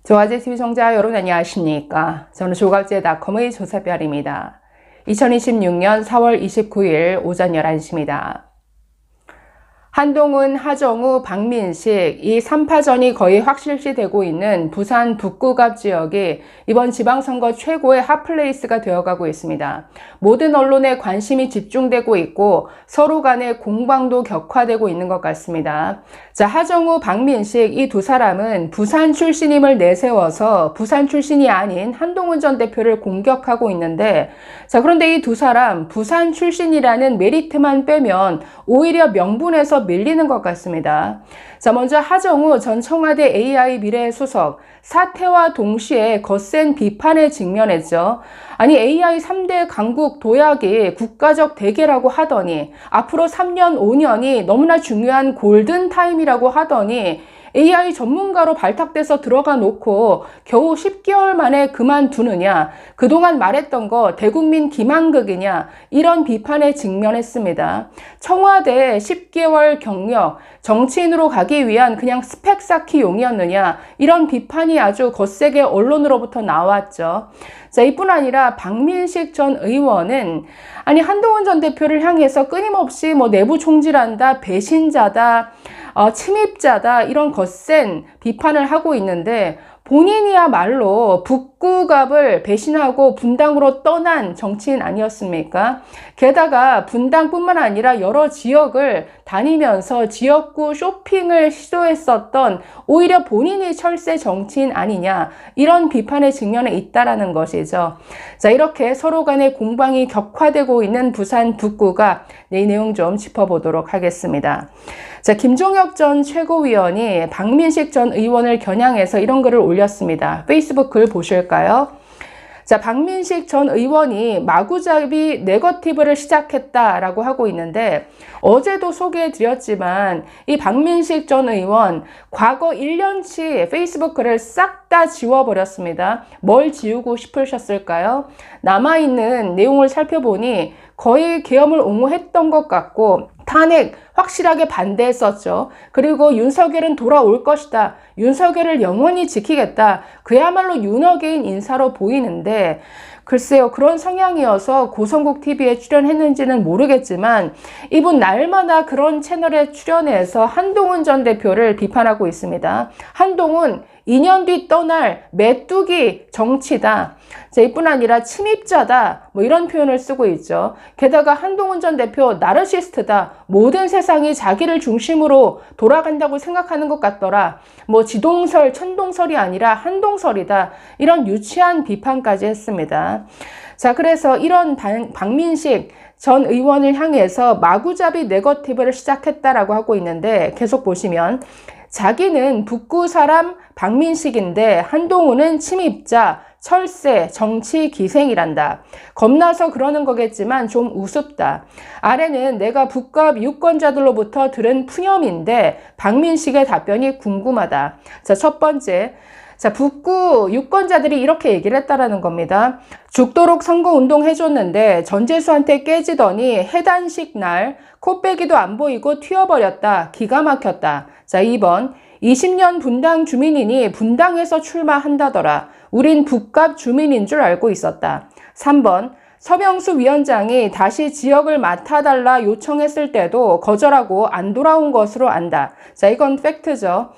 조화제TV 시청자 여러분 안녕하십니까? 저는 조갑제닷컴의 조사별입니다. 2026년 4월 29일 오전 11시입니다. 한동훈, 하정우, 박민식 이 3파전이 거의 확실시되고 있는 부산 북구갑 지역이 이번 지방선거 최고의 핫플레이스가 되어가고 있습니다. 모든 언론에 관심이 집중되고 있고 서로 간의 공방도 격화되고 있는 것 같습니다. 자, 하정우, 박민식 이 두 사람은 부산 출신임을 내세워서 부산 출신이 아닌 한동훈 전 대표를 공격하고 있는데, 자, 그런데 이 두 사람 부산 출신이라는 메리트만 빼면 오히려 명분에서 밀리는 것 같습니다. 자, 먼저 하정우 전 청와대 AI 미래수석 사퇴와 동시에 거센 비판에 직면했죠. 아니, AI 3대 강국 도약이 국가적 대계라고 하더니 앞으로 3년, 5년이 너무나 중요한 골든타임이라고 하더니 AI 전문가로 발탁돼서 들어가 놓고 겨우 10개월 만에 그만두느냐, 그동안 말했던 거 대국민 기만극이냐, 이런 비판에 직면했습니다. 청와대 10개월 경력, 정치인으로 가기 위한 그냥 스펙 쌓기용이었느냐, 이런 비판이 아주 거세게 언론으로부터 나왔죠. 자, 이뿐 아니라 박민식 전 의원은 아니 한동훈 전 대표를 향해서 끊임없이 내부 총질한다, 배신자다, 침입자다, 이런 거센 비판을 하고 있는데, 본인이야말로 북구갑을 배신하고 분당으로 떠난 정치인 아니었습니까? 게다가 분당뿐만 아니라 여러 지역을 다니면서 지역구 쇼핑을 시도했었던 오히려 본인이 철새 정치인 아니냐, 이런 비판의 직면에 있다라는 것이죠. 자, 이렇게 서로 간의 공방이 격화되고 있는 부산 북구갑, 이 내용 좀 짚어보도록 하겠습니다. 자, 김종혁 전 최고위원이 박민식 전 의원을 겨냥해서 이런 글을 올렸습니다. 페이스북 글 보실까요? 자, 박민식 전 의원이 마구잡이 네거티브를 시작했다라고 하고 있는데, 어제도 소개해드렸지만 이 박민식 전 의원 과거 1년치 페이스북 글을 싹 다 지워버렸습니다. 뭘 지우고 싶으셨을까요? 남아있는 내용을 살펴보니 거의 계엄을 옹호했던 것 같고 탄핵 확실하게 반대했었죠. 그리고 윤석열은 돌아올 것이다, 윤석열을 영원히 지키겠다, 그야말로 윤어게인 인사로 보이는데, 글쎄요, 그런 성향이어서 고성국 TV에 출연했는지는 모르겠지만 이분 날마다 그런 채널에 출연해서 한동훈 전 대표를 비판하고 있습니다. 한동훈 2년 뒤 떠날 메뚜기 정치다, 자, 이뿐 아니라 침입자다, 이런 표현을 쓰고 있죠. 게다가 한동훈 전 대표 나르시스트다, 모든 세상이 자기를 중심으로 돌아간다고 생각하는 것 같더라, 지동설, 천동설이 아니라 한동설이다, 이런 유치한 비판까지 했습니다. 자, 그래서 이런 박민식 전 의원을 향해서 마구잡이 네거티브를 시작했다라고 하고 있는데, 계속 보시면 자기는 북구 사람 박민식인데 한동훈은 침입자, 철새, 정치 기생이란다. 겁나서 그러는 거겠지만 좀 우습다. 아래는 내가 북갑 유권자들로부터 들은 푸념인데 박민식의 답변이 궁금하다. 자, 첫 번째. 자, 북구 유권자들이 이렇게 얘기를 했다라는 겁니다. 죽도록 선거운동 해줬는데 전재수한테 깨지더니 해단식 날 코빼기도 안 보이고 튀어버렸다. 기가 막혔다. 자, 2번. 20년 분당 주민이니 분당에서 출마한다더라. 우린 북갑 주민인 줄 알고 있었다. 3번. 서명수 위원장이 다시 지역을 맡아달라 요청했을 때도 거절하고 안 돌아온 것으로 안다. 자, 이건 팩트죠.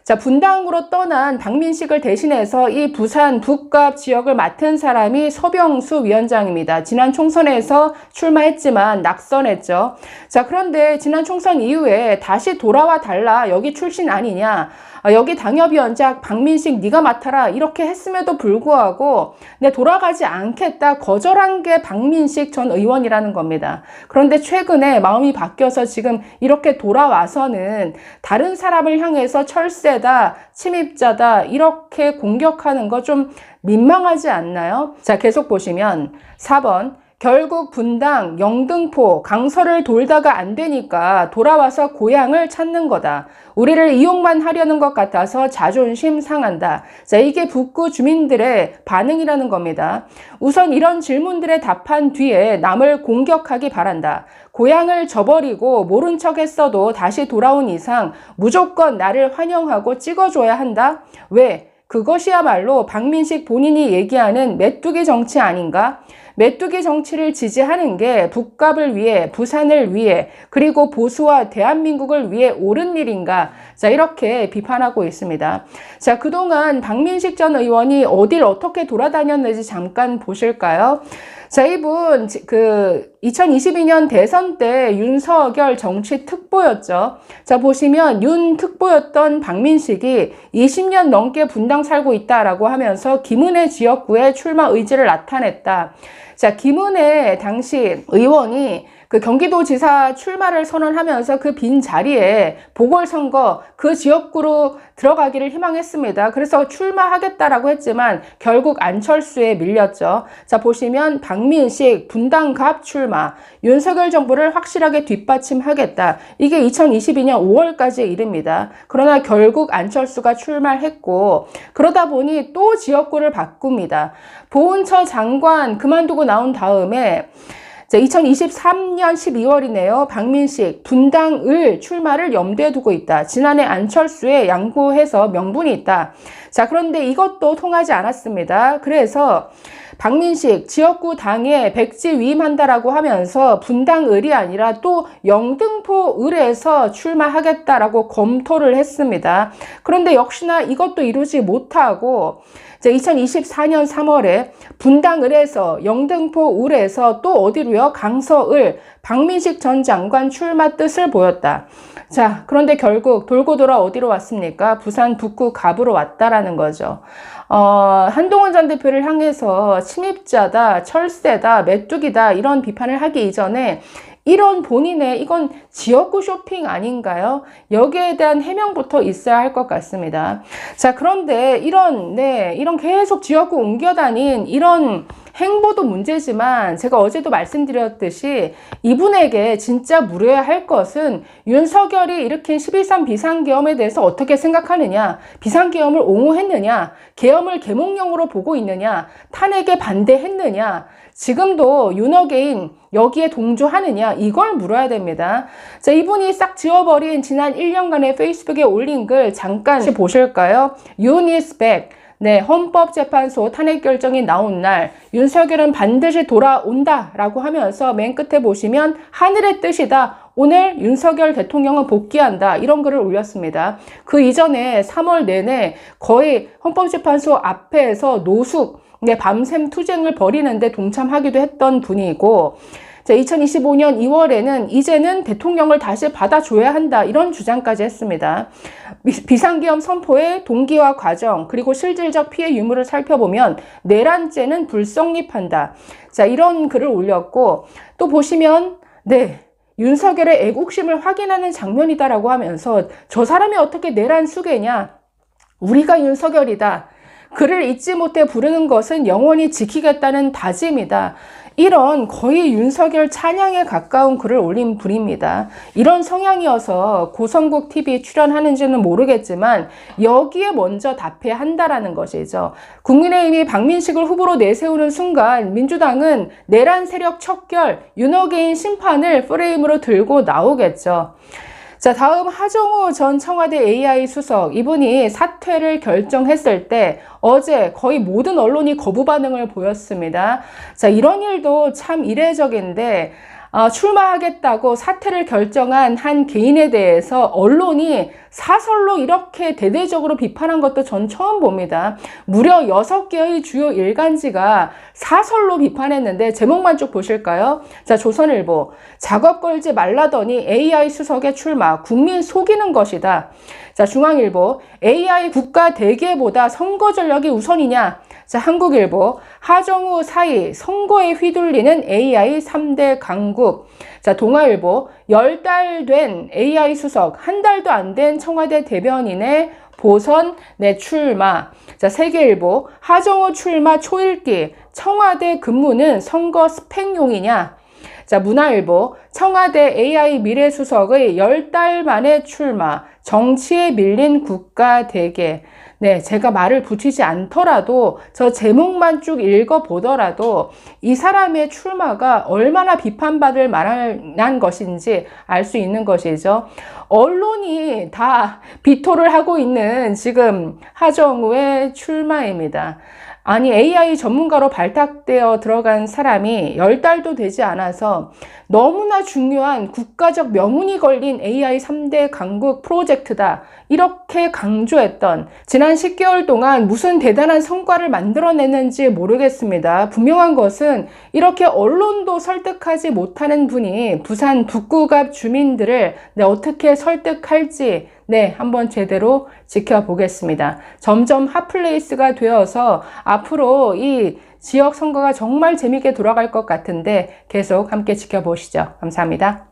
자, 분당으로 떠난 박민식을 대신해서 이 부산 북갑 지역을 맡은 사람이 서명수 위원장입니다. 지난 총선에서 출마했지만 낙선했죠. 자, 그런데 지난 총선 이후에 다시 돌아와 달라, 여기 출신 아니냐, 여기 당협위원장 박민식 네가 맡아라, 이렇게 했음에도 불구하고 돌아가지 않겠다, 거절한 게 박민식 전 의원이라는 겁니다. 그런데 최근에 마음이 바뀌어서 지금 이렇게 돌아와서는 다른 사람을 향해서 철새다, 침입자다, 이렇게 공격하는 거 좀 민망하지 않나요? 자, 계속 보시면 4번. 결국 분당, 영등포, 강서를 돌다가 안 되니까 돌아와서 고향을 찾는 거다. 우리를 이용만 하려는 것 같아서 자존심 상한다. 자, 이게 북구 주민들의 반응이라는 겁니다. 우선 이런 질문들에 답한 뒤에 남을 공격하기 바란다. 고향을 저버리고 모른 척 했어도 다시 돌아온 이상 무조건 나를 환영하고 찍어줘야 한다. 왜? 그것이야말로 박민식 본인이 얘기하는 메뚜기 정치 아닌가? 메뚜기 정치를 지지하는 게 북값을 위해, 부산을 위해, 그리고 보수와 대한민국을 위해 옳은 일인가? 자, 이렇게 비판하고 있습니다. 자, 그동안 박민식 전 의원이 어딜 어떻게 돌아다녔는지 잠깐 보실까요? 자, 이분 2022년 대선 때 윤석열 정치 특보였죠. 자, 보시면 윤 특보였던 박민식이 20년 넘게 분당 살고 있다라고 하면서 김은혜 지역구에 출마 의지를 나타냈다. 자, 김은혜 당시 의원이 그 경기도지사 출마를 선언하면서 그 빈 자리에 보궐선거 그 지역구로 들어가기를 희망했습니다. 그래서 출마하겠다라고 했지만 결국 안철수에 밀렸죠. 자, 보시면 박민식 분당갑 출마, 윤석열 정부를 확실하게 뒷받침하겠다. 이게 2022년 5월까지의 일입니다. 그러나 결국 안철수가 출마했고, 그러다 보니 또 지역구를 바꿉니다. 보훈처 장관 그만두고 나온 다음에 자, 2023년 12월이네요. 박민식 분당을 출마를 염두에 두고 있다. 지난해 안철수에 양보해서 명분이 있다. 자, 그런데 이것도 통하지 않았습니다. 그래서 박민식 지역구 당에 백지 위임한다라고 하면서 분당을이 아니라 또 영등포을에서 출마하겠다라고 검토를 했습니다. 그런데 역시나 이것도 이루지 못하고 2024년 3월에 분당을에서 영등포을에서 또 어디로요? 강서을 박민식 전 장관 출마 뜻을 보였다. 자, 그런데 결국 돌고 돌아 어디로 왔습니까? 부산 북구 갑으로 왔다라는 거죠. 한동훈 전 대표를 향해서 침입자다, 철새다, 메뚜기다 이런 비판을 하기 이전에 이런 본인의 이건 지역구 쇼핑 아닌가요? 여기에 대한 해명부터 있어야 할 것 같습니다. 자, 그런데 이런 계속 지역구 옮겨 다닌 이런 행보도 문제지만 제가 어제도 말씀드렸듯이 이분에게 진짜 물어야 할 것은 윤석열이 일으킨 12.3 비상계엄에 대해서 어떻게 생각하느냐, 비상계엄을 옹호했느냐, 계엄을 계몽령으로 보고 있느냐, 탄핵에 반대했느냐, 지금도 윤어게인 여기에 동조하느냐, 이걸 물어야 됩니다. 자, 이분이 싹 지워버린 지난 1년간의 페이스북에 올린 글 잠깐 보실까요? 윤 is back. 네, 헌법재판소 탄핵 결정이 나온 날 윤석열은 반드시 돌아온다 라고 하면서 맨 끝에 보시면 하늘의 뜻이다. 오늘 윤석열 대통령은 복귀한다. 이런 글을 올렸습니다. 그 이전에 3월 내내 거의 헌법재판소 앞에서 노숙, 밤샘 투쟁을 벌이는데 동참하기도 했던 분이고, 자, 2025년 2월에는 이제는 대통령을 다시 받아줘야 한다. 이런 주장까지 했습니다. 비상계엄 선포의 동기와 과정, 그리고 실질적 피해 유무를 살펴보면 내란죄는 불성립한다. 자, 이런 글을 올렸고, 또 보시면, 네, 윤석열의 애국심을 확인하는 장면이다라고 하면서 저 사람이 어떻게 내란 수괴냐? 우리가 윤석열이다. 그를 잊지 못해 부르는 것은 영원히 지키겠다는 다짐이다. 이런 거의 윤석열 찬양에 가까운 글을 올린 분입니다. 이런 성향이어서 고성국 TV에 출연하는지는 모르겠지만 여기에 먼저 답해야 한다라는 것이죠. 국민의힘이 박민식을 후보로 내세우는 순간 민주당은 내란 세력 척결, 윤어게인 심판을 프레임으로 들고 나오겠죠. 자, 다음 하정우 전 청와대 AI 수석, 이분이 사퇴를 결정했을 때 어제 거의 모든 언론이 거부 반응을 보였습니다. 자, 이런 일도 참 이례적인데 출마하겠다고 사퇴를 결정한 한 개인에 대해서 언론이 사설로 이렇게 대대적으로 비판한 것도 전 처음 봅니다. 무려 6개의 주요 일간지가 사설로 비판했는데 제목만 쭉 보실까요? 자, 조선일보, 작업 걸지 말라더니 AI 수석의 출마, 국민 속이는 것이다. 자, 중앙일보, AI 국가 대계보다 선거 전략이 우선이냐? 자, 한국일보, 하정우 사이 선거에 휘둘리는 AI 3대 강국. 자, 동아일보, 10달 된 AI 수석, 한 달도 안 된 청와대 대변인의 보선 내 출마. 자, 세계일보, 하정우 출마 초읽기, 청와대 근무는 선거 스펙용이냐? 자, 문화일보, 청와대 AI 미래수석의 10달 만에 출마, 정치에 밀린 국가 대계. 네, 제가 말을 붙이지 않더라도 저 제목만 쭉 읽어보더라도 이 사람의 출마가 얼마나 비판받을 만한 것인지 알 수 있는 것이죠. 언론이 다 비토를 하고 있는 지금 하정우의 출마입니다. 아니, AI 전문가로 발탁되어 들어간 사람이 10달도 되지 않아서 너무나 중요한 국가적 명운이 걸린 AI 3대 강국 프로젝트다, 이렇게 강조했던, 지난 10개월 동안 무슨 대단한 성과를 만들어냈는지 모르겠습니다. 분명한 것은 이렇게 언론도 설득하지 못하는 분이 부산 북구갑 주민들을 어떻게 설득할지 한번 제대로 지켜보겠습니다. 점점 핫플레이스가 되어서 앞으로 이 지역 선거가 정말 재밌게 돌아갈 것 같은데 계속 함께 지켜보시죠. 감사합니다.